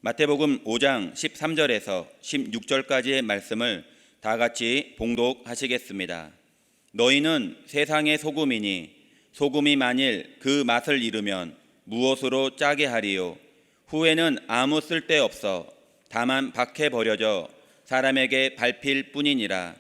마태복음 5장 13절에서 16절까지의 말씀을 다 같이 봉독하시겠습니다. 너희는 세상의 소금이니 소금이 만일 그 맛을 잃으면 무엇으로 짜게 하리요? 후에는 아무 쓸데없어 다만 밖에 버려져 사람에게 밟힐 뿐이니라.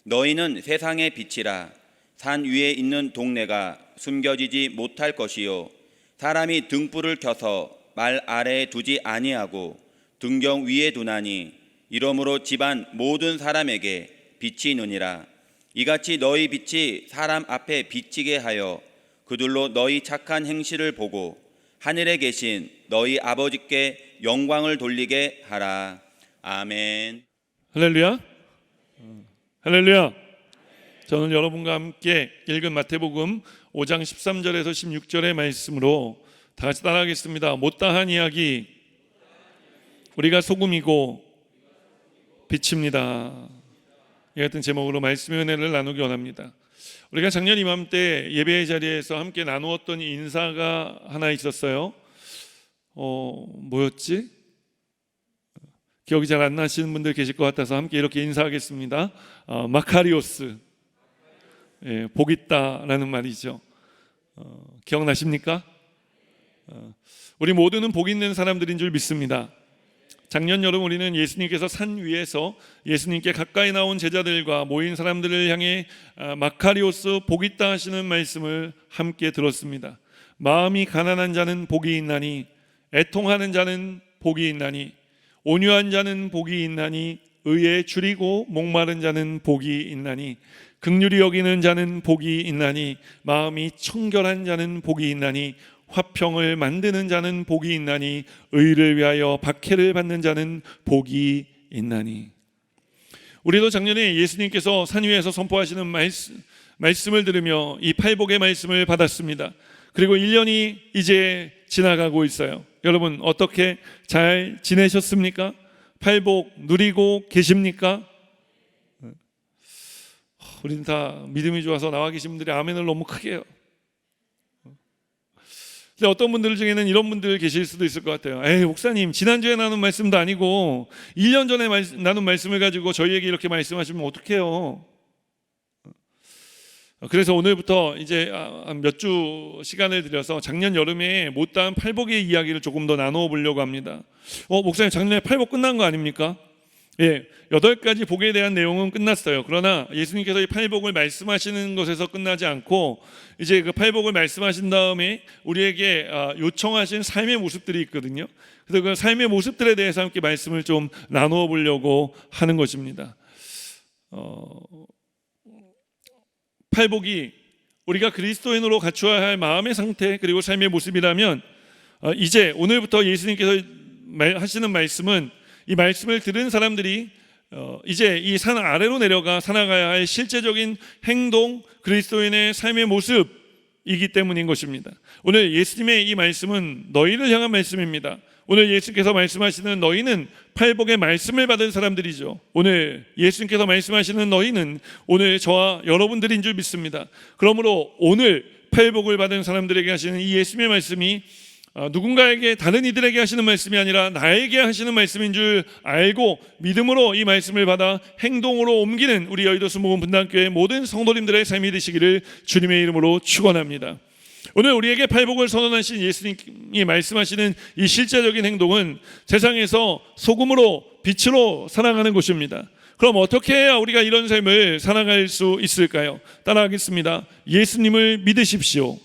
너희는 세상의 빛이라. 산 위에 있는 동네가 숨겨지지 못할 것이요, 사람이 등불을 켜서 말 아래에 두지 아니하고 등경 위에 두나니 이러므로 집안 모든 사람에게 빛이 있느니라. 이같이 너희 빛이 사람 앞에 비치게 하여 그들로 너희 착한 행실을 보고 하늘에 계신 너희 아버지께 영광을 돌리게 하라. 아멘. 할렐루야. 할렐루야. 저는 여러분과 함께 읽은 마태복음 5장 13절에서 16절의 말씀으로 다 같이 따라하겠습니다. 못다한 이야기, 우리가 소금이고 빛입니다. 이 같은 제목으로 말씀의 은혜를 나누기 원합니다. 우리가 작년 이맘때 예배의 자리에서 함께 나누었던 인사가 하나 있었어요. 뭐였지? 기억이 잘 안 나시는 분들 계실 것 같아서 함께 이렇게 인사하겠습니다. 마카리오스, 복 있다라는 말이죠. 기억나십니까? 우리 모두는 복 있는 사람들인 줄 믿습니다. 작년 여름 우리는 예수님께서 산 위에서 예수님께 가까이 나온 제자들과 모인 사람들을 향해 마카리오스 복 있다 하시는 말씀을 함께 들었습니다. 마음이 가난한 자는 복이 있나니, 애통하는 자는 복이 있나니, 온유한 자는 복이 있나니, 의에 줄이고 목마른 자는 복이 있나니, 긍휼히 여기는 자는 복이 있나니, 마음이 청결한 자는 복이 있나니, 화평을 만드는 자는 복이 있나니, 의를 위하여 박해를 받는 자는 복이 있나니. 우리도 작년에 예수님께서 산 위에서 선포하시는 말씀을 들으며 이 팔복의 말씀을 받았습니다. 그리고 1년이 이제 지나가고 있어요. 여러분 어떻게 잘 지내셨습니까? 팔복 누리고 계십니까? 우리는 다 믿음이 좋아서 나와 계신 분들이 아멘을 너무 크게 해요. 근데 어떤 분들 중에는 이런 분들 계실 수도 있을 것 같아요. 에이 목사님, 지난주에 나눈 말씀도 아니고 1년 전에 나눈 말씀을 가지고 저희에게 이렇게 말씀하시면 어떡해요? 그래서 오늘부터 이제 몇 주 시간을 들여서 작년 여름에 못다한 팔복의 이야기를 조금 더 나누어 보려고 합니다. 목사님, 작년에 팔복 끝난 거 아닙니까? 예, 8가지 복에 대한 내용은 끝났어요. 그러나 예수님께서 이 팔복을 말씀하시는 것에서 끝나지 않고 이제 그 팔복을 말씀하신 다음에 우리에게 요청하신 삶의 모습들이 있거든요. 그래서 그 삶의 모습들에 대해서 함께 말씀을 좀 나누어 보려고 하는 것입니다. 팔복이 우리가 그리스도인으로 갖추어야 할 마음의 상태 그리고 삶의 모습이라면 이제 오늘부터 예수님께서 하시는 말씀은 이 말씀을 들은 사람들이 이제 이 산 아래로 내려가 살아가야 할 실제적인 행동, 그리스도인의 삶의 모습이기 때문인 것입니다. 오늘 예수님의 이 말씀은 너희를 향한 말씀입니다. 오늘 예수님께서 말씀하시는 너희는 팔복의 말씀을 받은 사람들이죠. 오늘 예수님께서 말씀하시는 너희는 오늘 저와 여러분들인 줄 믿습니다. 그러므로 오늘 팔복을 받은 사람들에게 하시는 이 예수님의 말씀이 누군가에게, 다른 이들에게 하시는 말씀이 아니라 나에게 하시는 말씀인 줄 알고 믿음으로 이 말씀을 받아 행동으로 옮기는 우리 여의도 순복음 분당교회 모든 성도님들의 삶이 되시기를 주님의 이름으로 축원합니다. 오늘 우리에게 팔복을 선언하신 예수님이 말씀하시는 이 실제적인 행동은 세상에서 소금으로 빛으로 살아가는 것입니다. 그럼 어떻게 해야 우리가 이런 삶을 살아갈 수 있을까요? 따라하겠습니다. 예수님을 믿으십시오.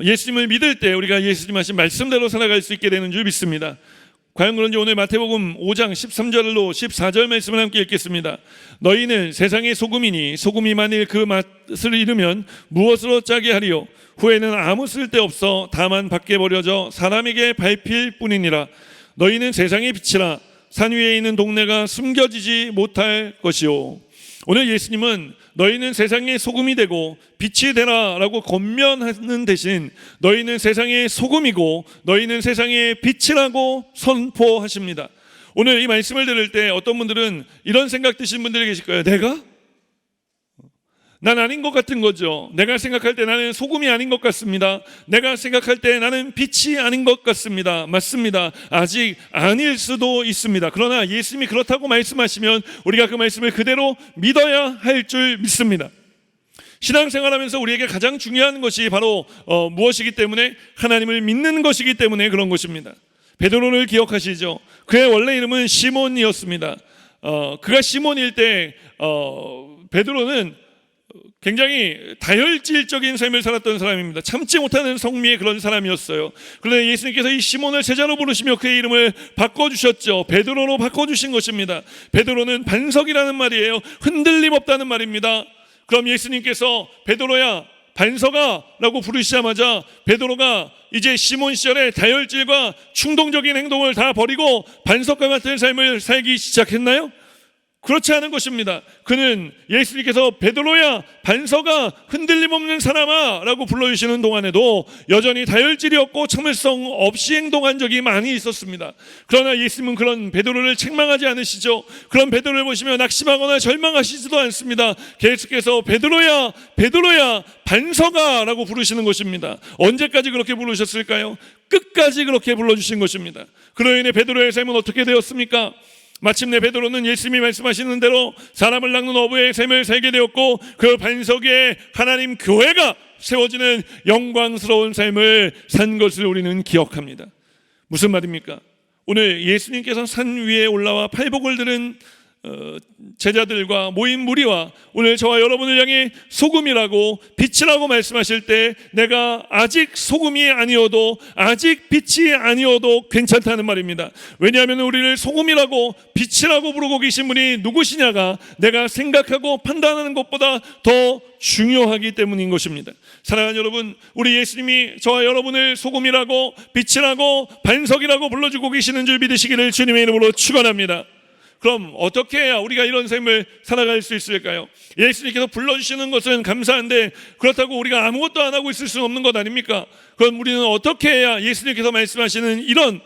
예수님을 믿을 때 우리가 예수님 하신 말씀대로 살아갈 수 있게 되는 줄 믿습니다. 과연 그런지 오늘 마태복음 5장 13절로 14절 말씀을 함께 읽겠습니다. 너희는 세상의 소금이니 소금이 만일 그 맛을 잃으면 무엇으로 짜게 하리요? 후에는 아무 쓸데없어 다만 밖에 버려져 사람에게 밟힐 뿐이니라. 너희는 세상의 빛이라. 산 위에 있는 동네가 숨겨지지 못할 것이요. 오늘 예수님은 너희는 세상의 소금이 되고 빛이 되라 라고 권면하는 대신 너희는 세상의 소금이고 너희는 세상의 빛이라고 선포하십니다. 오늘 이 말씀을 들을 때 어떤 분들은 이런 생각 드신 분들이 계실 거예요. 난 아닌 것 같은 거죠. 내가 생각할 때 나는 소금이 아닌 것 같습니다. 내가 생각할 때 나는 빛이 아닌 것 같습니다. 맞습니다. 아직 아닐 수도 있습니다. 그러나 예수님이 그렇다고 말씀하시면 우리가 그 말씀을 그대로 믿어야 할 줄 믿습니다. 신앙생활하면서 우리에게 가장 중요한 것이 바로 무엇이기 때문에 하나님을 믿는 것이기 때문에 그런 것입니다. 베드로를 기억하시죠? 그의 원래 이름은 시몬이었습니다. 그가 시몬일 때 베드로는 굉장히 다혈질적인 삶을 살았던 사람입니다. 참지 못하는 성미의 그런 사람이었어요. 그런데 예수님께서 이 시몬을 제자로 부르시며 그의 이름을 바꿔주셨죠. 베드로로 바꿔주신 것입니다. 베드로는 반석이라는 말이에요. 흔들림 없다는 말입니다. 그럼 예수님께서 베드로야 반석아 라고 부르시자마자 베드로가 이제 시몬 시절에 다혈질과 충동적인 행동을 다 버리고 반석과 같은 삶을 살기 시작했나요? 그렇지 않은 것입니다. 그는 예수님께서 베드로야 반석아 흔들림 없는 사람아 라고 불러주시는 동안에도 여전히 다혈질이 없고 참을성 없이 행동한 적이 많이 있었습니다. 그러나 예수님은 그런 베드로를 책망하지 않으시죠. 그런 베드로를 보시며 낙심하거나 절망하시지도 않습니다. 계속해서 베드로야 베드로야 반석아 라고 부르시는 것입니다. 언제까지 그렇게 부르셨을까요? 끝까지 그렇게 불러주신 것입니다. 그로 인해 베드로의 삶은 어떻게 되었습니까? 마침내 베드로는 예수님이 말씀하시는 대로 사람을 낚는 어부의 삶을 살게 되었고 그 반석 위에 하나님 교회가 세워지는 영광스러운 삶을 산 것을 우리는 기억합니다. 무슨 말입니까? 오늘 예수님께서 산 위에 올라와 팔복을 들은 제자들과 모인 무리와 오늘 저와 여러분을 향해 소금이라고 빛이라고 말씀하실 때 내가 아직 소금이 아니어도 아직 빛이 아니어도 괜찮다는 말입니다. 왜냐하면 우리를 소금이라고 빛이라고 부르고 계신 분이 누구시냐가 내가 생각하고 판단하는 것보다 더 중요하기 때문인 것입니다. 사랑하는 여러분, 우리 예수님이 저와 여러분을 소금이라고 빛이라고 반석이라고 불러주고 계시는 줄 믿으시기를 주님의 이름으로 축원합니다. 그럼 어떻게 해야 우리가 이런 삶을 살아갈 수 있을까요? 예수님께서 불러주시는 것은 감사한데 그렇다고 우리가 아무것도 안 하고 있을 수는 없는 것 아닙니까? 그럼 우리는 어떻게 해야 예수님께서 말씀하시는 이런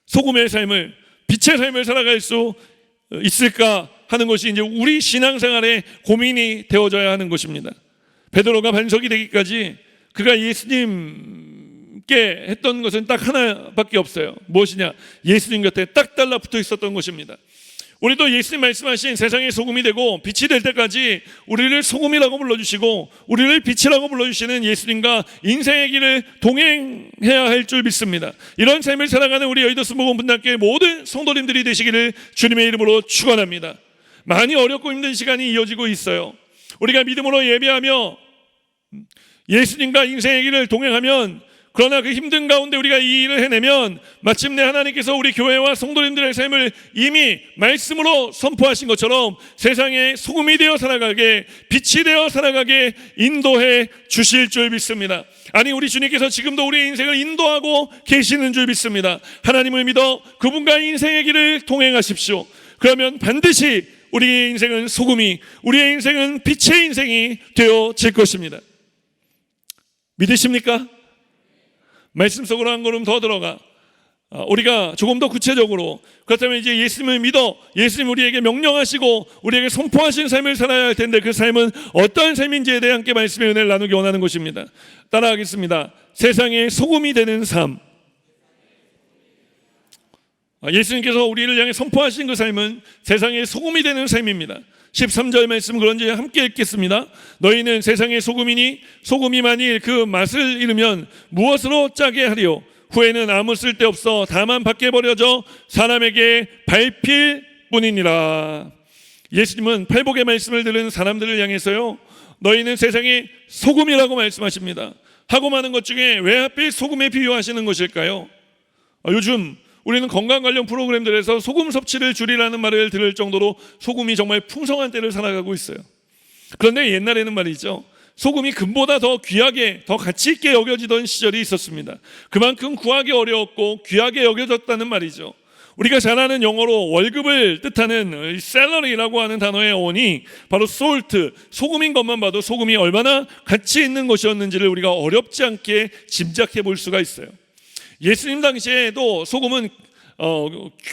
소금의 삶을 빛의 삶을 살아갈 수 있을까 하는 것이 이제 우리 신앙생활의 고민이 되어져야 하는 것입니다. 베드로가 반석이 되기까지 그가 예수님께 했던 것은 딱 하나밖에 없어요. 무엇이냐? 예수님 곁에 딱 달라붙어 있었던 것입니다. 우리도 예수님 말씀하신 세상의 소금이 되고 빛이 될 때까지 우리를 소금이라고 불러주시고 우리를 빛이라고 불러주시는 예수님과 인생의 길을 동행해야 할 줄 믿습니다. 이런 삶을 살아가는 우리 여의도 순복음 분당교회 모든 성도님들이 되시기를 주님의 이름으로 축원합니다. 많이 어렵고 힘든 시간이 이어지고 있어요. 우리가 믿음으로 예배하며 예수님과 인생의 길을 동행하면 그러나 그 힘든 가운데 우리가 이 일을 해내면 마침내 하나님께서 우리 교회와 성도님들의 삶을 이미 말씀으로 선포하신 것처럼 세상에 소금이 되어 살아가게 빛이 되어 살아가게 인도해 주실 줄 믿습니다. 아니 우리 주님께서 지금도 우리의 인생을 인도하고 계시는 줄 믿습니다. 하나님을 믿어 그분과 인생의 길을 동행하십시오. 그러면 반드시 우리의 인생은 소금이 우리의 인생은 빛의 인생이 되어질 것입니다. 믿으십니까? 말씀 속으로 한 걸음 더 들어가 우리가 조금 더 구체적으로 그렇다면 이제 예수님을 믿어 예수님 우리에게 명령하시고 우리에게 선포하신 삶을 살아야 할 텐데 그 삶은 어떤 삶인지에 대해 함께 말씀의 은혜를 나누기 원하는 것입니다. 따라하겠습니다. 세상의 소금이 되는 삶. 예수님께서 우리를 향해 선포하신 그 삶은 세상의 소금이 되는 삶입니다. 13절 말씀 그런지 함께 읽겠습니다. 너희는 세상의 소금이니 소금이 만일 그 맛을 잃으면 무엇으로 짜게 하리요? 후에는 아무 쓸데없어 다만 밖에 버려져 사람에게 밟힐 뿐이니라. 예수님은 팔복의 말씀을 들은 사람들을 향해서요 너희는 세상의 소금이라고 말씀하십니다. 하고 많은 것 중에 왜 하필 소금에 비유하시는 것일까요? 요즘 우리는 건강 관련 프로그램들에서 소금 섭취를 줄이라는 말을 들을 정도로 소금이 정말 풍성한 때를 살아가고 있어요. 그런데 옛날에는 말이죠 소금이 금보다 더 귀하게 더 가치 있게 여겨지던 시절이 있었습니다. 그만큼 구하기 어려웠고 귀하게 여겨졌다는 말이죠. 우리가 잘 아는 영어로 월급을 뜻하는 salary라고 하는 단어의 어원이 바로 salt, 소금인 것만 봐도 소금이 얼마나 가치 있는 것이었는지를 우리가 어렵지 않게 짐작해 볼 수가 있어요. 예수님 당시에도 소금은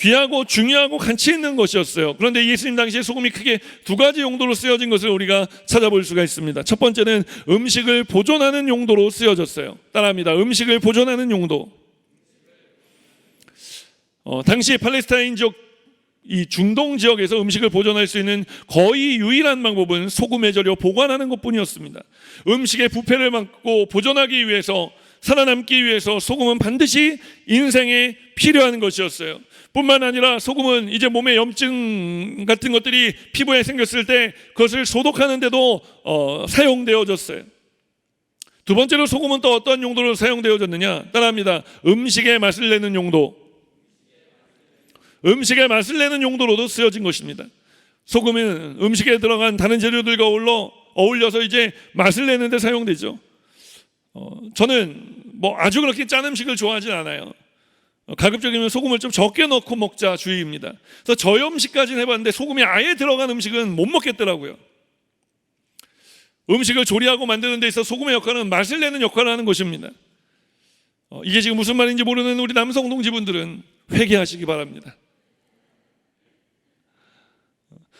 귀하고 중요하고 가치 있는 것이었어요. 그런데 예수님 당시에 소금이 크게 두 가지 용도로 쓰여진 것을 우리가 찾아볼 수가 있습니다. 첫 번째는 음식을 보존하는 용도로 쓰여졌어요. 따라합니다. 음식을 보존하는 용도. 당시 팔레스타인 지역, 이 중동 지역에서 음식을 보존할 수 있는 거의 유일한 방법은 소금에 절여 보관하는 것뿐이었습니다. 음식의 부패를 막고 보존하기 위해서, 살아남기 위해서 소금은 반드시 인생에 필요한 것이었어요. 뿐만 아니라 소금은 이제 몸에 염증 같은 것들이 피부에 생겼을 때 그것을 소독하는 데도 사용되어졌어요. 두 번째로 소금은 또 어떤 용도로 사용되어졌느냐? 따라합니다. 음식의 맛을 내는 용도. 음식의 맛을 내는 용도로도 쓰여진 것입니다. 소금은 음식에 들어간 다른 재료들과 어울려서 이제 맛을 내는 데 사용되죠. 저는 아주 그렇게 짠 음식을 좋아하진 않아요. 가급적이면 소금을 좀 적게 넣고 먹자 주의입니다. 그래서 저염식까지는 해봤는데 소금이 아예 들어간 음식은 못 먹겠더라고요. 음식을 조리하고 만드는 데 있어 소금의 역할은 맛을 내는 역할을 하는 것입니다. 이게 지금 무슨 말인지 모르는 우리 남성 동지분들은 회개하시기 바랍니다.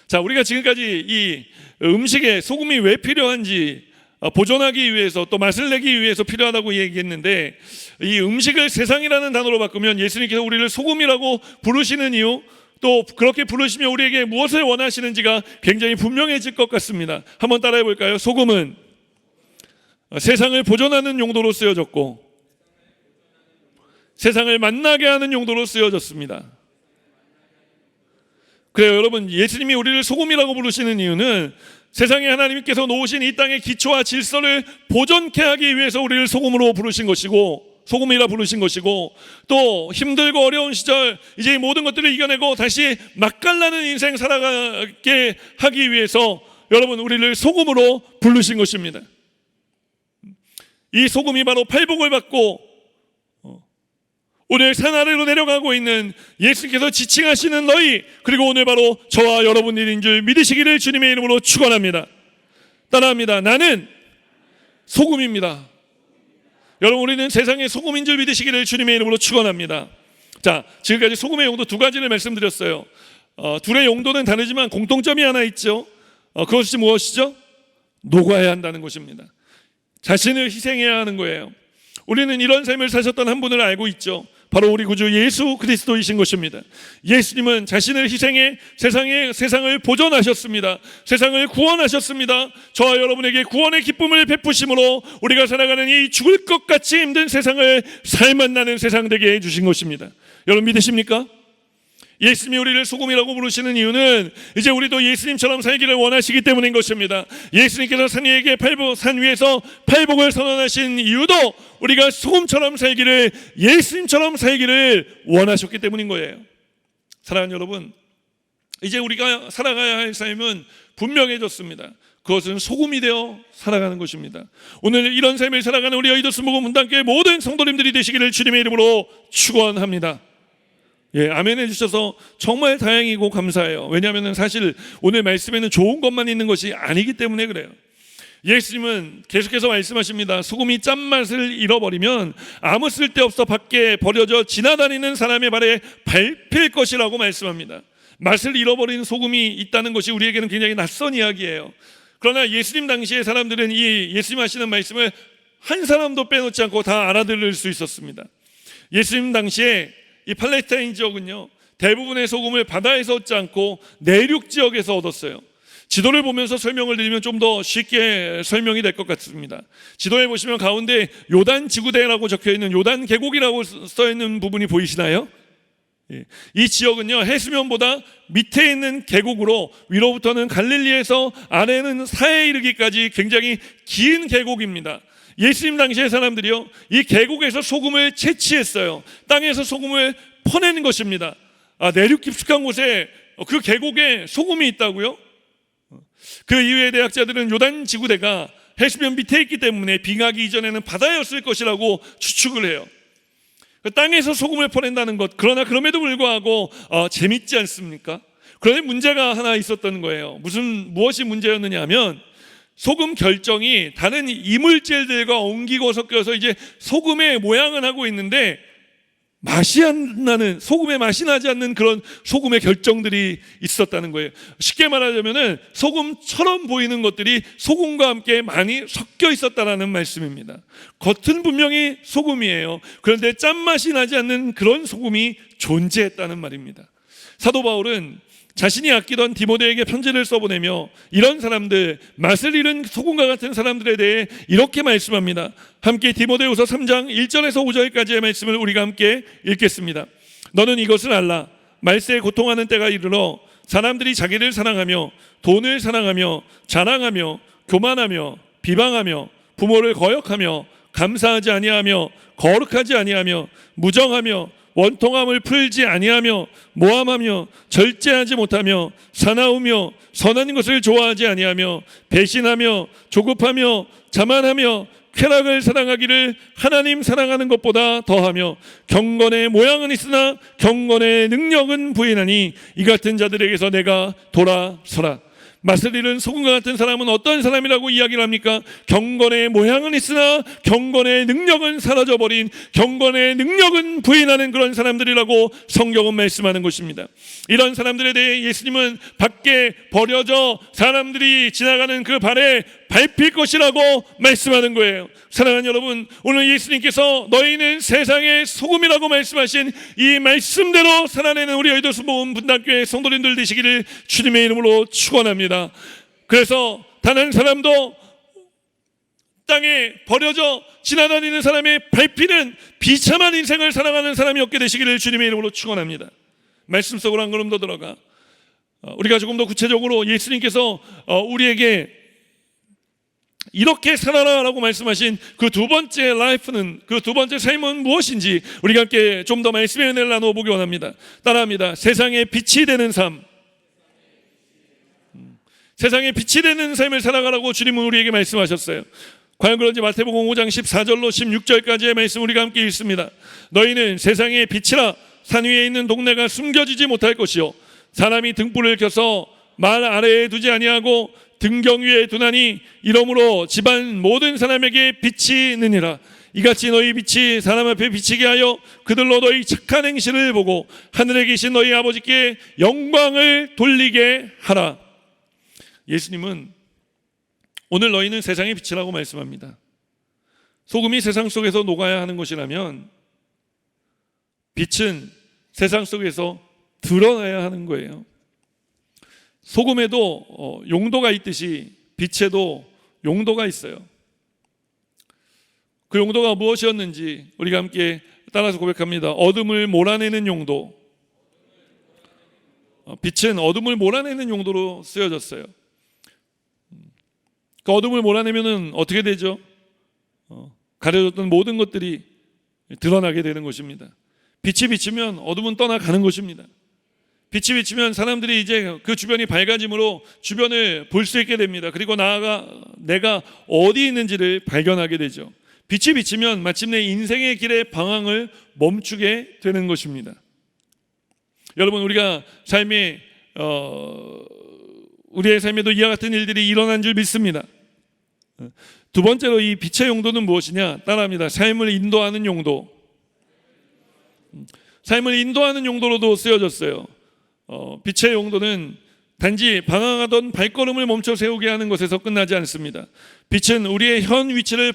자, 우리가 지금까지 이 음식에 소금이 왜 필요한지 보존하기 위해서, 또 맛을 내기 위해서 필요하다고 얘기했는데, 이 음식을 세상이라는 단어로 바꾸면 예수님께서 우리를 소금이라고 부르시는 이유, 또 그렇게 부르시며 우리에게 무엇을 원하시는지가 굉장히 분명해질 것 같습니다. 한번 따라해 볼까요? 소금은 세상을 보존하는 용도로 쓰여졌고 세상을 만나게 하는 용도로 쓰여졌습니다. 그래요, 여러분. 예수님이 우리를 소금이라고 부르시는 이유는 세상에 하나님께서 놓으신 이 땅의 기초와 질서를 보존케 하기 위해서 우리를 소금으로 부르신 것이고, 소금이라 부르신 것이고, 또 힘들고 어려운 시절 이제 이 모든 것들을 이겨내고 다시 맛깔나는 인생 살아가게 하기 위해서 여러분 우리를 소금으로 부르신 것입니다. 이 소금이 바로 팔복을 받고 오늘 산 아래로 내려가고 있는 예수께서 지칭하시는 너희, 그리고 오늘 바로 저와 여러분들인 줄 믿으시기를 주님의 이름으로 축원합니다. 따라합니다. 나는 소금입니다. 여러분, 우리는 세상의 소금인 줄 믿으시기를 주님의 이름으로 축원합니다. 자, 지금까지 소금의 용도 두 가지를 말씀드렸어요. 둘의 용도는 다르지만 공통점이 하나 있죠. 그것이 무엇이죠? 녹아야 한다는 것입니다. 자신을 희생해야 하는 거예요. 우리는 이런 삶을 사셨던 한 분을 알고 있죠. 바로 우리 구주 예수 그리스도이신 것입니다. 예수님은 자신을 희생해 세상을 보존하셨습니다. 세상을 구원하셨습니다. 저와 여러분에게 구원의 기쁨을 베푸심으로 우리가 살아가는 이 죽을 것 같이 힘든 세상을 살맛나는 세상 되게 해주신 것입니다. 여러분 믿으십니까? 예수님이 우리를 소금이라고 부르시는 이유는 이제 우리도 예수님처럼 살기를 원하시기 때문인 것입니다. 예수님께서 산 위에서 팔복을 선언하신 이유도 우리가 소금처럼 살기를, 예수님처럼 살기를 원하셨기 때문인 거예요. 사랑하는 여러분, 이제 우리가 살아가야 할 삶은 분명해졌습니다. 그것은 소금이 되어 살아가는 것입니다. 오늘 이런 삶을 살아가는 우리 여의도 스모금 분당교회 모든 성도님들이 되시기를 주님의 이름으로 축원합니다. 예, 아멘 해주셔서 정말 다행이고 감사해요. 왜냐하면 사실 오늘 말씀에는 좋은 것만 있는 것이 아니기 때문에 그래요. 예수님은 계속해서 말씀하십니다. 소금이 짠맛을 잃어버리면 아무 쓸데없어 밖에 버려져 지나다니는 사람의 발에 밟힐 것이라고 말씀합니다. 맛을 잃어버린 소금이 있다는 것이 우리에게는 굉장히 낯선 이야기예요. 그러나 예수님 당시의 사람들은 이 예수님 하시는 말씀을 한 사람도 빼놓지 않고 다 알아들을 수 있었습니다. 예수님 당시에 이 팔레스타인 지역은요, 대부분의 소금을 바다에서 얻지 않고 내륙 지역에서 얻었어요. 지도를 보면서 설명을 드리면 좀 더 쉽게 설명이 될 것 같습니다. 지도에 보시면 가운데 요단 지구대라고 적혀있는 요단 계곡이라고 써있는 부분이 보이시나요? 이 지역은요, 해수면보다 밑에 있는 계곡으로 위로부터는 갈릴리에서 아래는 사해에 이르기까지 굉장히 긴 계곡입니다. 예수님 당시의 사람들이요, 이 계곡에서 소금을 채취했어요. 땅에서 소금을 퍼내는 것입니다. 내륙 깊숙한 곳에 그 계곡에 소금이 있다고요? 그 이후의 대학자들은 요단 지구대가 해수면 밑에 있기 때문에 빙하기 이전에는 바다였을 것이라고 추측을 해요. 땅에서 소금을 퍼낸다는 것, 그러나 그럼에도 불구하고 재밌지 않습니까? 그런데 문제가 하나 있었던 거예요. 무엇이 문제였느냐 하면 소금 결정이 다른 이물질들과 엉기고 섞여서 이제 소금의 모양은 하고 있는데 맛이 안 나는, 소금의 맛이 나지 않는 그런 소금의 결정들이 있었다는 거예요. 쉽게 말하자면은 소금처럼 보이는 것들이 소금과 함께 많이 섞여 있었다라는 말씀입니다. 겉은 분명히 소금이에요. 그런데 짠맛이 나지 않는 그런 소금이 존재했다는 말입니다. 사도 바울은 자신이 아끼던 디모데에게 편지를 써보내며 이런 사람들, 맛을 잃은 소금과 같은 사람들에 대해 이렇게 말씀합니다. 함께 디모데후서 3장 1절에서 5절까지의 말씀을 우리가 함께 읽겠습니다. 너는 이것을 알라. 말세에 고통하는 때가 이르러 사람들이 자기를 사랑하며 돈을 사랑하며 자랑하며 교만하며 비방하며 부모를 거역하며 감사하지 아니하며 거룩하지 아니하며 무정하며 원통함을 풀지 아니하며 모함하며 절제하지 못하며 사나우며 선한 것을 좋아하지 아니하며 배신하며 조급하며 자만하며 쾌락을 사랑하기를 하나님 사랑하는 것보다 더하며 경건의 모양은 있으나 경건의 능력은 부인하니 이 같은 자들에게서 내가 돌아서라. 맛을 잃은 소금과 같은 사람은 어떤 사람이라고 이야기를 합니까? 경건의 모양은 있으나 경건의 능력은 사라져버린, 경건의 능력은 부인하는 그런 사람들이라고 성경은 말씀하는 것입니다. 이런 사람들에 대해 예수님은 밖에 버려져 사람들이 지나가는 그 발에 밟힐 것이라고 말씀하는 거예요. 사랑하는 여러분, 오늘 예수님께서 너희는 세상의 소금이라고 말씀하신 이 말씀대로 살아내는 우리 여의도 모은 분당교회 성도님들 되시기를 주님의 이름으로 축원합니다. 그래서 단 한 사람도 땅에 버려져 지나다니는 사람의 밟히는 비참한 인생을 살아가는 사람이 없게 되시기를 주님의 이름으로 축원합니다. 말씀 속으로 한 걸음 더 들어가 우리가 조금 더 구체적으로 예수님께서 우리에게 이렇게 살아라라고 말씀하신 그 두 번째 라이프는, 그 두 번째 삶은 무엇인지 우리가 함께 좀 더 말씀의 은혜를 나누어 보기 원합니다. 따라합니다. 세상의 빛이 되는 삶. 세상의 빛이 되는 삶을 살아가라고 주님은 우리에게 말씀하셨어요. 과연 그런지 마태복음 5장 14절로 16절까지의 말씀 우리가 함께 읽습니다. 너희는 세상의 빛이라. 산 위에 있는 동네가 숨겨지지 못할 것이요 사람이 등불을 켜서 말 아래에 두지 아니하고 등경 위에 두나니 이러므로 집안 모든 사람에게 빛이 있느니라. 이같이 너희 빛이 사람 앞에 비치게 하여 그들로 너희 착한 행실을 보고 하늘에 계신 너희 아버지께 영광을 돌리게 하라. 예수님은 오늘 너희는 세상의 빛이라고 말씀합니다. 소금이 세상 속에서 녹아야 하는 것이라면 빛은 세상 속에서 드러나야 하는 거예요. 소금에도 용도가 있듯이 빛에도 용도가 있어요. 그 용도가 무엇이었는지 우리가 함께 따라서 고백합니다. 어둠을 몰아내는 용도. 빛은 어둠을 몰아내는 용도로 쓰여졌어요. 그 어둠을 몰아내면은 어떻게 되죠? 가려졌던 모든 것들이 드러나게 되는 것입니다. 빛이 비치면 어둠은 떠나가는 것입니다. 빛이 비치면 사람들이 이제 그 주변이 밝아짐으로 주변을 볼 수 있게 됩니다. 그리고 나아가 내가 어디 있는지를 발견하게 되죠. 빛이 비치면 마침내 인생의 길의 방향을 멈추게 되는 것입니다. 여러분, 우리가 삶에 우리의 삶에도 이와 같은 일들이 일어난 줄 믿습니다. 두 번째로 이 빛의 용도는 무엇이냐? 따라합니다. 삶을 인도하는 용도. 삶을 인도하는 용도로도 쓰여졌어요. 빛의 용도는 단지 방황하던 발걸음을 멈춰 세우게 하는 것에서 끝나지 않습니다. 빛은 우리의 현 위치를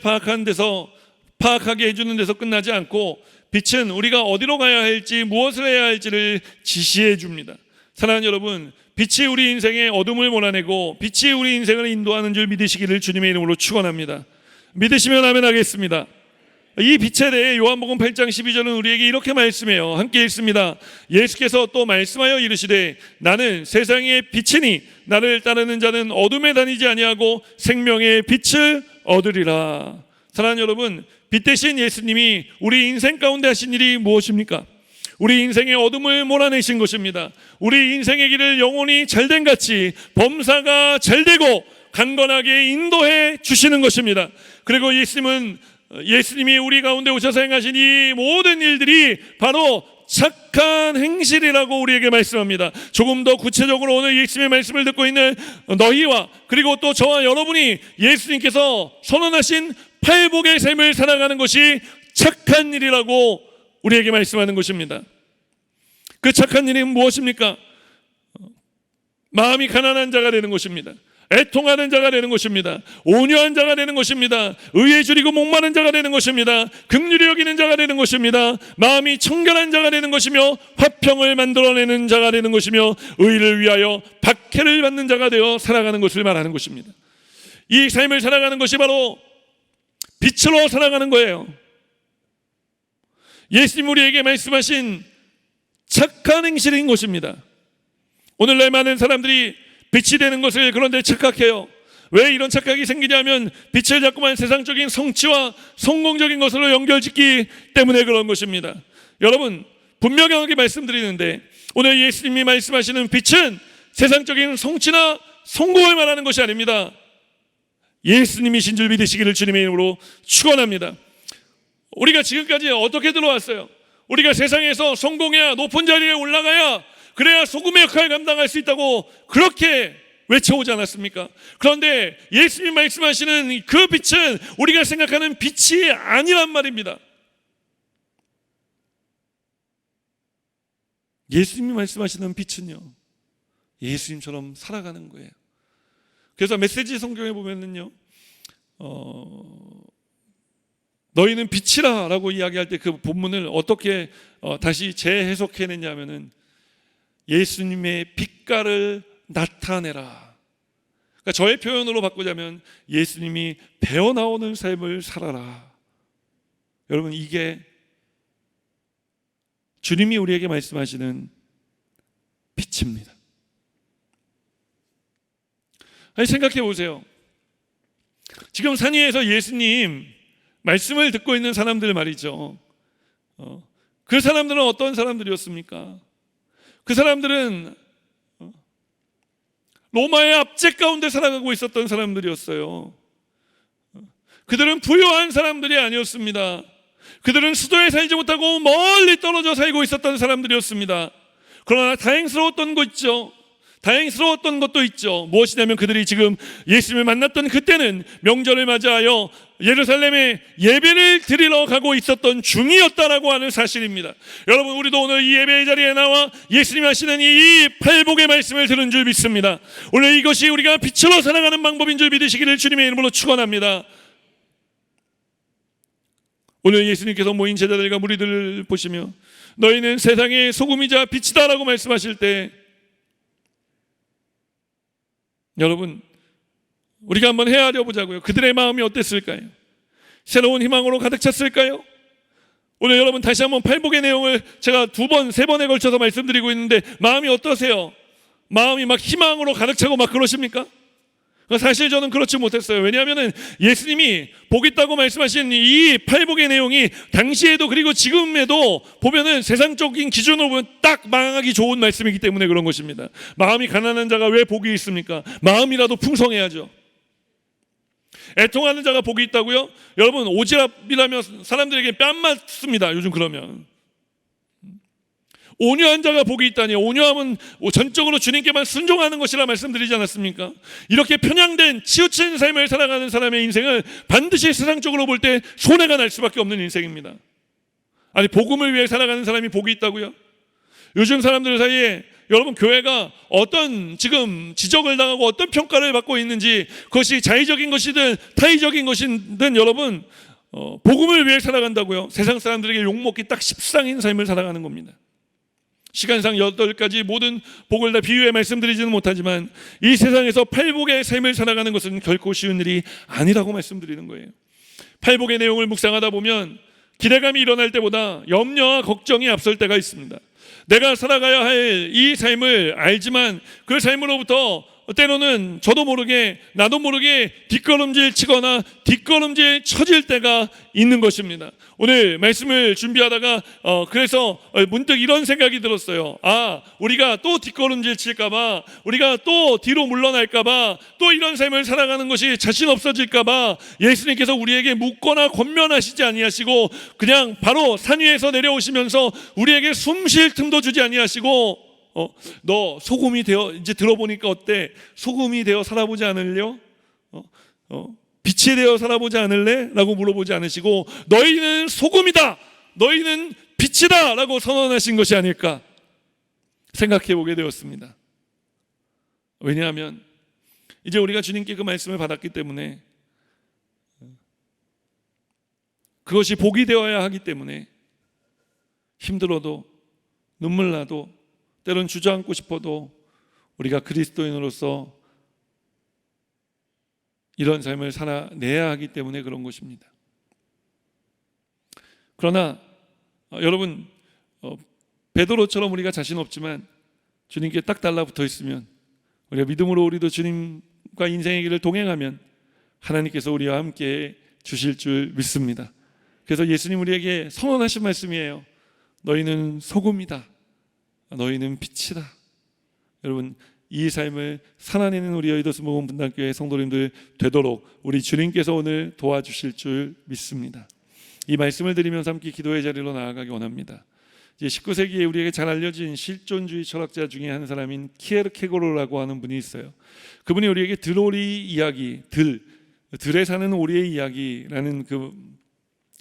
파악하게 해주는 데서 끝나지 않고 빛은 우리가 어디로 가야 할지 무엇을 해야 할지를 지시해 줍니다. 사랑하는 여러분, 빛이 우리 인생의 어둠을 몰아내고 빛이 우리 인생을 인도하는 줄 믿으시기를 주님의 이름으로 축원합니다. 믿으시면 아멘 하겠습니다. 이 빛에 대해 요한복음 8장 12절은 우리에게 이렇게 말씀해요. 함께 읽습니다. 예수께서 또 말씀하여 이르시되 나는 세상의 빛이니 나를 따르는 자는 어둠에 다니지 아니하고 생명의 빛을 얻으리라. 사랑하는 여러분, 빛 대신 예수님이 우리 인생 가운데 하신 일이 무엇입니까? 우리 인생의 어둠을 몰아내신 것입니다. 우리 인생의 길을 영혼이 잘된 같이 범사가 잘되고 강건하게 인도해 주시는 것입니다. 그리고 예수님이 우리 가운데 오셔서 행하신 이 모든 일들이 바로 착한 행실이라고 우리에게 말씀합니다. 조금 더 구체적으로 오늘 예수님의 말씀을 듣고 있는 너희와 그리고 또 저와 여러분이 예수님께서 선언하신 팔복의 삶을 살아가는 것이 착한 일이라고 우리에게 말씀하는 것입니다. 그 착한 일이 무엇입니까? 마음이 가난한 자가 되는 것입니다. 애통하는 자가 되는 것입니다. 온유한 자가 되는 것입니다. 의에 줄이고 목마른 자가 되는 것입니다. 긍휼히 여기는 자가 되는 것입니다. 마음이 청결한 자가 되는 것이며 화평을 만들어내는 자가 되는 것이며 의를 위하여 박해를 받는 자가 되어 살아가는 것을 말하는 것입니다. 이 삶을 살아가는 것이 바로 빛으로 살아가는 거예요. 예수님 우리에게 말씀하신 착한 행실인 것입니다. 오늘날 많은 사람들이 빛이 되는 것을 그런데 착각해요. 왜 이런 착각이 생기냐면 빛을 자꾸만 세상적인 성취와 성공적인 것으로 연결짓기 때문에 그런 것입니다. 여러분, 분명하게 말씀드리는데 오늘 예수님이 말씀하시는 빛은 세상적인 성취나 성공을 말하는 것이 아닙니다. 예수님이신 줄 믿으시기를 주님의 이름으로 축원합니다. 우리가 지금까지 어떻게 들어왔어요? 우리가 세상에서 성공해야, 높은 자리에 올라가야, 그래야 소금의 역할을 감당할 수 있다고 그렇게 외쳐오지 않았습니까? 그런데 예수님 말씀하시는 그 빛은 우리가 생각하는 빛이 아니란 말입니다. 예수님이 말씀하시는 빛은요, 예수님처럼 살아가는 거예요. 그래서 메시지 성경에 보면은요, 너희는 빛이라 라고 이야기할 때 그 본문을 어떻게 다시 재해석해냈냐면은 예수님의 빛깔을 나타내라. 그러니까 저의 표현으로 바꾸자면 예수님이 배어나오는 삶을 살아라. 여러분, 이게 주님이 우리에게 말씀하시는 빛입니다. 아니, 생각해 보세요. 지금 산 위에서 예수님 말씀을 듣고 있는 사람들 말이죠. 그 사람들은 어떤 사람들이었습니까? 그 사람들은 로마의 압제 가운데 살아가고 있었던 사람들이었어요. 그들은 부유한 사람들이 아니었습니다. 그들은 수도에 살지 못하고 멀리 떨어져 살고 있었던 사람들이었습니다. 그러나 다행스러웠던 것도 있죠. 무엇이냐면 그들이 지금 예수님을 만났던 그때는 명절을 맞이하여 예루살렘에 예배를 드리러 가고 있었던 중이었다라고 하는 사실입니다. 여러분, 우리도 오늘 이 예배의 자리에 나와 예수님 하시는 이 팔복의 말씀을 들은 줄 믿습니다. 오늘 이것이 우리가 빛으로 살아가는 방법인 줄 믿으시기를 주님의 이름으로 축원합니다. 오늘 예수님께서 모인 제자들과 무리들을 보시며 너희는 세상의 소금이자 빛이다라고 말씀하실 때, 여러분, 우리가 한번 헤아려 보자고요. 그들의 마음이 어땠을까요? 새로운 희망으로 가득 찼을까요? 오늘 여러분 다시 한번 팔복의 내용을 제가 2번, 3번에 걸쳐서 말씀드리고 있는데 마음이 어떠세요? 마음이 막 희망으로 가득 차고 막 그러십니까? 사실 저는 그렇지 못했어요. 왜냐하면 예수님이 복 있다고 말씀하신 이 팔복의 내용이 당시에도 그리고 지금에도 보면은 세상적인 기준으로 보면 딱 망하기 좋은 말씀이기 때문에 그런 것입니다. 마음이 가난한 자가 왜 복이 있습니까? 마음이라도 풍성해야죠. 애통하는 자가 복이 있다고요? 여러분, 오지랖이라면 사람들에게 뺨 맞습니다. 요즘 그러면. 온유한 자가 복이 있다니, 온유함은 전적으로 주님께만 순종하는 것이라 말씀드리지 않았습니까? 이렇게 편향된 치우친 삶을 살아가는 사람의 인생은 반드시 세상적으로 볼 때 손해가 날 수밖에 없는 인생입니다. 아니, 복음을 위해 살아가는 사람이 복이 있다고요? 요즘 사람들 사이에 여러분, 교회가 어떤 지금 지적을 당하고 어떤 평가를 받고 있는지, 그것이 자의적인 것이든 타의적인 것이든 여러분, 복음을 위해 살아간다고요? 세상 사람들에게 욕먹기 딱 십상인 삶을 살아가는 겁니다. 시간상 8가지 모든 복을 다 비유해 말씀드리지는 못하지만 이 세상에서 팔복의 삶을 살아가는 것은 결코 쉬운 일이 아니라고 말씀드리는 거예요. 팔복의 내용을 묵상하다 보면 기대감이 일어날 때보다 염려와 걱정이 앞설 때가 있습니다. 내가 살아가야 할 이 삶을 알지만 그 삶으로부터 때로는 저도 모르게 나도 모르게 뒷걸음질 치거나 뒷걸음질 쳐질 때가 있는 것입니다. 오늘 말씀을 준비하다가 그래서 문득 이런 생각이 들었어요. 우리가 또 뒷걸음질 칠까봐, 우리가 또 뒤로 물러날까봐, 또 이런 삶을 살아가는 것이 자신 없어질까봐 예수님께서 우리에게 묻거나 권면하시지 아니하시고 그냥 바로 산 위에서 내려오시면서 우리에게 숨 쉴 틈도 주지 아니하시고 너 소금이 되어 이제 들어보니까 어때? 소금이 되어 살아보지 않을려? 빛이 되어 살아보지 않을래? 라고 물어보지 않으시고 너희는 소금이다, 너희는 빛이다 라고 선언하신 것이 아닐까 생각해 보게 되었습니다. 왜냐하면 이제 우리가 주님께 그 말씀을 받았기 때문에, 그것이 복이 되어야 하기 때문에 힘들어도 눈물 나도 때론 주저앉고 싶어도 우리가 그리스도인으로서 이런 삶을 살아내야 하기 때문에 그런 것입니다. 그러나 여러분, 베드로처럼 우리가 자신 없지만 주님께 딱 달라붙어 있으면, 우리가 믿음으로 우리도 주님과 인생의 길을 동행하면 하나님께서 우리와 함께 주실 줄 믿습니다. 그래서 예수님 우리에게 선언하신 말씀이에요. 너희는 소금이다, 너희는 빛이다. 여러분, 이 삶을 살아내는 우리 여의도 수목원 분당교회 성도님들 되도록 우리 주님께서 오늘 도와주실 줄 믿습니다. 이 말씀을 드리면서 함께 기도의 자리로 나아가기 원합니다. 이제 19세기에 우리에게 잘 알려진 실존주의 철학자 중에 한 사람인 키에르케고르라고 하는 분이 있어요. 그분이 우리에게 들오리 이야기, 들에 사는 오리의 이야기라는 그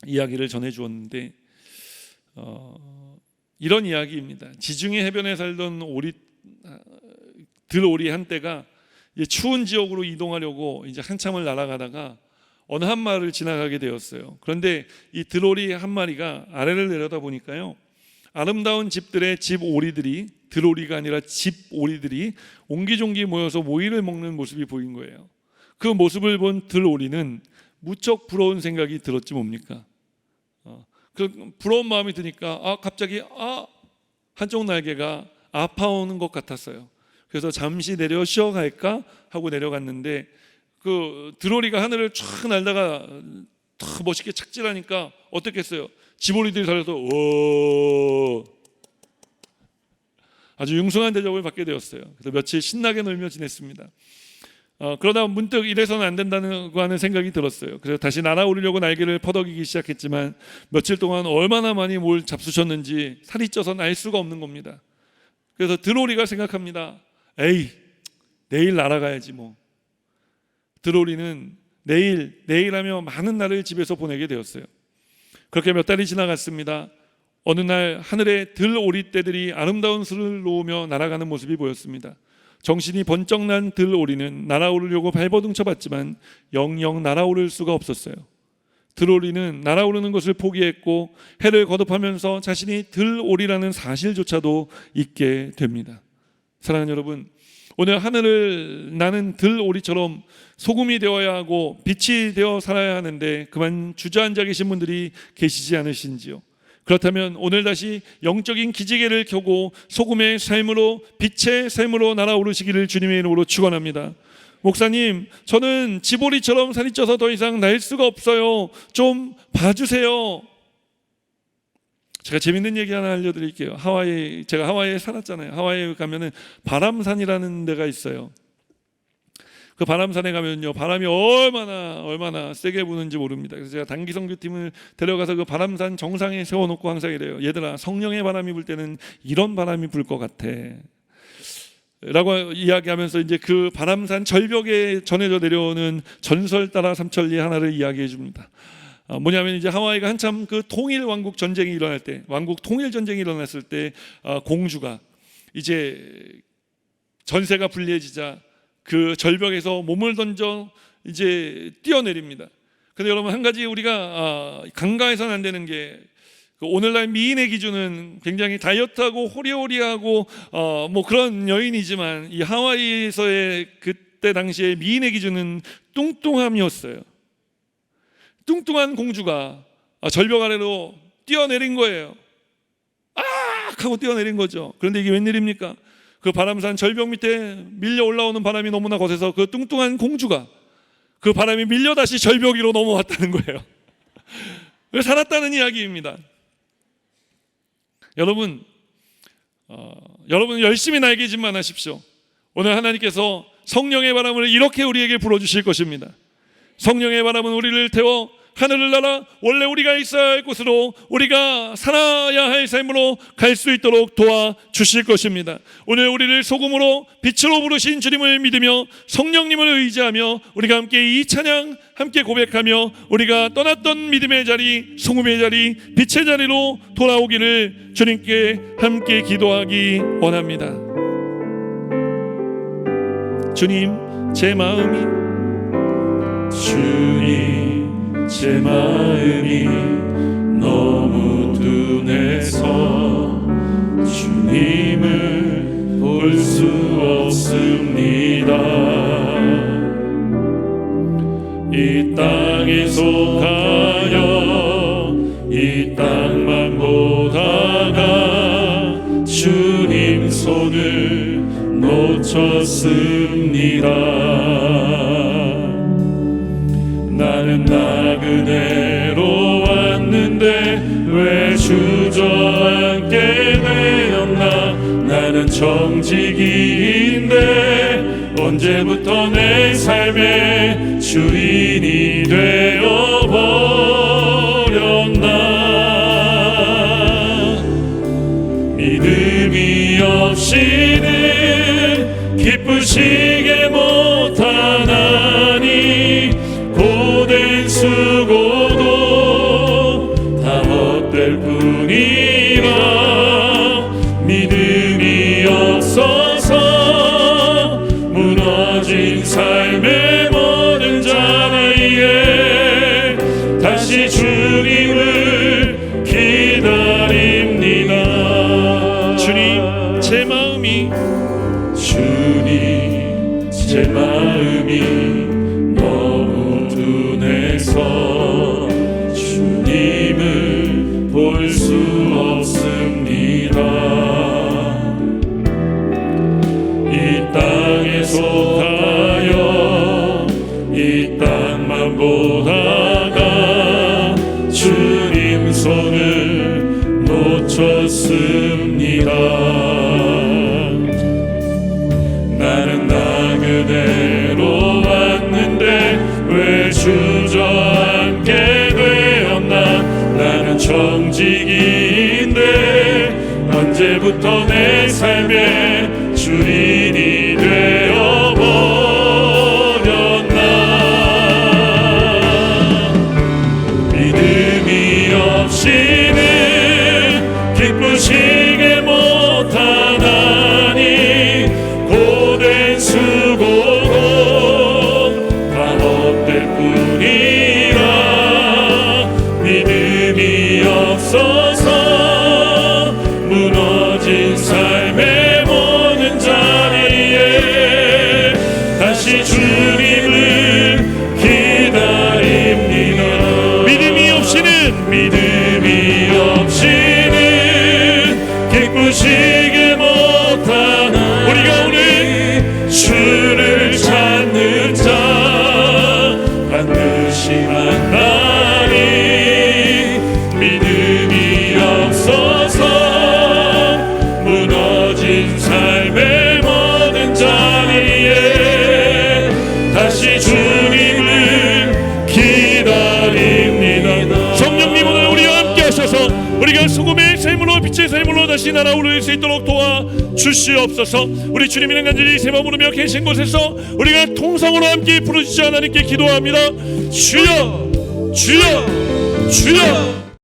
이야기를 전해주었는데, 이런 이야기입니다. 지중해 해변에 살던 들오리 한때가 이제 추운 지역으로 이동하려고 이제 한참을 날아가다가 어느 한 마을을 지나가게 되었어요. 그런데 이 들오리 한 마리가 아래를 내려다 보니까요, 아름다운 집들의 집 오리들이, 들오리가 아니라 집 오리들이 옹기종기 모여서 모이를 먹는 모습이 보인 거예요. 그 모습을 본 들오리는 무척 부러운 생각이 들었지 뭡니까? 그 부러운 마음이 드니까 갑자기 한쪽 날개가 아파오는 것 같았어요. 그래서 잠시 내려 쉬어갈까 하고 내려갔는데, 그 들오리가 하늘을 쫙 날다가 탁 멋있게 착지하니까 어떻겠어요? 집오리들이 달려서 아주 융숭한 대접을 받게 되었어요. 그래서 며칠 신나게 놀며 지냈습니다. 그러다 문득 이래서는 안 된다고 하는 생각이 들었어요. 그래서 다시 날아오르려고 날개를 퍼덕이기 시작했지만 며칠 동안 얼마나 많이 뭘 잡수셨는지 살이 쪄서 날 수가 없는 겁니다. 그래서 들오리가 생각합니다. 에이, 내일 날아가야지 뭐. 들오리는 내일 하며 많은 날을 집에서 보내게 되었어요. 그렇게 몇 달이 지나갔습니다. 어느 날 하늘에 들오리떼들이 아름다운 술을 놓으며 날아가는 모습이 보였습니다. 정신이 번쩍 난 들오리는 날아오르려고 발버둥 쳐봤지만 영영 날아오를 수가 없었어요. 들오리는 날아오르는 것을 포기했고 해를 거듭하면서 자신이 들오리라는 사실조차도 잊게 됩니다. 사랑하는 여러분, 오늘 하늘을 나는 들오리처럼 소금이 되어야 하고 빛이 되어 살아야 하는데 그만 주저앉아 계신 분들이 계시지 않으신지요? 그렇다면 오늘 다시 영적인 기지개를 켜고 소금의 삶으로, 빛의 삶으로 날아오르시기를 주님의 이름으로 축원합니다. 목사님, 저는 지보리처럼 살이 쪄서 더 이상 날 수가 없어요. 좀 봐주세요. 제가 재밌는 얘기 하나 알려드릴게요. 제가 하와이에 살았잖아요. 하와이에 가면은 바람산이라는 데가 있어요. 그 바람산에 가면요, 바람이 얼마나 세게 부는지 모릅니다. 그래서 제가 단기 선교팀을 데려가서 그 바람산 정상에 세워놓고 항상 이래요. 얘들아, 성령의 바람이 불 때는 이런 바람이 불 것 같아 라고 이야기하면서 이제 그 바람산 절벽에 전해져 내려오는 전설 따라 삼천리 하나를 이야기해 줍니다. 뭐냐면 이제 하와이가 한참 그 통일 왕국 전쟁이 일어날 때, 왕국 통일 전쟁이 일어났을 때 공주가 이제 전세가 불리해지자 그 절벽에서 몸을 던져 이제 뛰어내립니다. 근데 여러분, 한 가지 우리가 간과해서는 안 되는 게, 오늘날 미인의 기준은 굉장히 다이어트하고 호리호리하고 뭐 그런 여인이지만 이 하와이에서의 그때 당시에 미인의 기준은 뚱뚱함이었어요. 뚱뚱한 공주가 절벽 아래로 뛰어내린 거예요. 하고 뛰어내린 거죠. 그런데 이게 웬일입니까? 그 바람산 절벽 밑에 밀려 올라오는 바람이 너무나 거세서 그 뚱뚱한 공주가 그 바람이 밀려 다시 절벽 위로 넘어왔다는 거예요. 살았다는 이야기입니다. 여러분 열심히 날개짓만 하십시오. 오늘 하나님께서 성령의 바람을 이렇게 우리에게 불어주실 것입니다. 성령의 바람은 우리를 태워 하늘나라 원래 우리가 있어야 할 곳으로 우리가 살아야 할 삶으로 갈 수 있도록 도와주실 것입니다. 오늘 우리를 소금으로 빛으로 부르신 주님을 믿으며 성령님을 의지하며 우리가 함께 이 찬양 함께 고백하며 우리가 떠났던 믿음의 자리, 소금의 자리, 빛의 자리로 돌아오기를 주님께 함께 기도하기 원합니다. 주님, 제 마음이 주님, 제 마음이 너무 둔해서 주님을 볼 수 없습니다. 이 땅에 속하여 이 땅만 보다가 주님 손을 놓쳤습니다. 나는 나그네로 왔는데 왜 주저앉게 되었나. 나는 정직이인데 언제부터 내 삶의 주인이 되어버렸나. 믿음이 없이는 기쁘시게 못하나니 고된 수고도 다 헛될 뿐이라. 믿음이 없어서 무너진 삶의 모든 자리에 다시 주님을 기다립니다. 주님, 제 마음이 주님, 제 마음이 너무 둔해서 주님을 볼 수 없습니다. 이 땅에 속하여 이 땅만 보다가 주님 손을 놓쳤습니다. 나는 나그네로 왔는데 왜 주저앉게 되었나. 나는 정직이인데 언제부터 내 삶의 주인이 되어버렸나. 믿음이 없이는 기쁘시게 못하나니 고된 수고도 다 헛될 뿐이라. 믿음이 없어서 무너진 삶의 모든 자리에 다시 주님을 기다립니다. 믿음이 없이는 기쁘시게 못하나. 우리가 오늘 주를 찾는 자 반드시 만나니. 믿음이 없어서 무너진 삶의 모든 자리에 다시 주님을 기다립니다. 성령님, 오늘 우리와 함께 하셔서 우리가 소금의 삶으로 빛의 삶으로 다시 날아오를 수 있도록 도와주시옵소서. 우리 주님이는 간절히 세 번 부르며 계신 곳에서 우리가 통성으로 함께 부르짖어 하나님께 기도합니다. 주여, 주여, 주여.